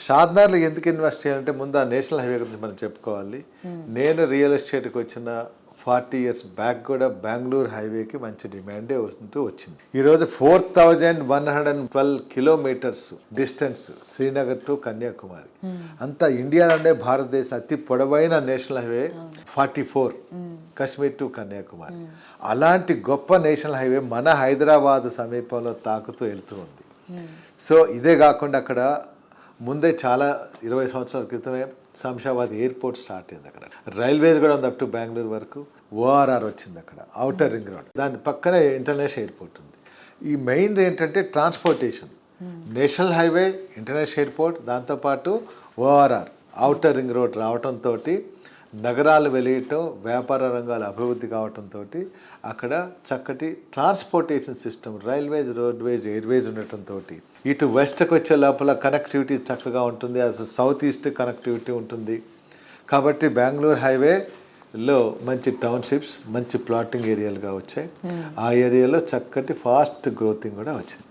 షాద్నగర్లో ఎందుకు ఇన్వెస్ట్ చేయాలంటే ముందు ఆ నేషనల్ హైవే గురించి మనం చెప్పుకోవాలి. నేను రియల్ ఎస్టేట్కి వచ్చిన 40 years బ్యాక్ కూడా బెంగళూరు హైవేకి మంచి డిమాండే వస్తుంటూ వచ్చింది. ఈరోజు 4112 kilometres distance Srinagar to Kanyakumari. అంతా ఇండియాలోనే భారతదేశ అతి పొడవైన national highway 44 Kashmir to Kanyakumari. అలాంటి గొప్ప నేషనల్ హైవే మన హైదరాబాద్ సమీపంలో తాకుతూ వెళ్తూ ఉంది. సో ఇదే కాకుండా అక్కడ ముందే చాలా 20 సంవత్సరాల క్రితమే శంషాబాద్ ఎయిర్పోర్ట్ స్టార్ట్ అయింది. అక్కడ రైల్వేస్ కూడా ఉంది అప్ టు బెంగళూరు వరకు. ఓఆర్ఆర్ వచ్చింది అక్కడ, అవుటర్ రింగ్ రోడ్, దాని పక్కనే ఇంటర్నేషనల్ ఎయిర్పోర్ట్ ఉంది. ఈ మెయిన్ ఏంటంటే transportation, national highway, international airport, దాంతోపాటు ఓఆర్ఆర్ అవుటర్ రింగ్ రోడ్ రావడంతో నగరాలు వెలియటం, వ్యాపార రంగాలు అభివృద్ధి కావడంతో అక్కడ చక్కటి transportation system, railways, roadways, Airways ఉండటంతో ఇటు వెస్ట్కి వచ్చే లోపల కనెక్టివిటీ చక్కగా ఉంటుంది, అసలు సౌత్ ఈస్ట్ కనెక్టివిటీ ఉంటుంది. కాబట్టి బెంగళూరు హైవేలో మంచి టౌన్షిప్స్, మంచి ప్లాటింగ్ ఏరియాలుగా వచ్చాయి. ఆ ఏరియాలో చక్కటి ఫాస్ట్ గ్రోతింగ్ కూడా వచ్చింది.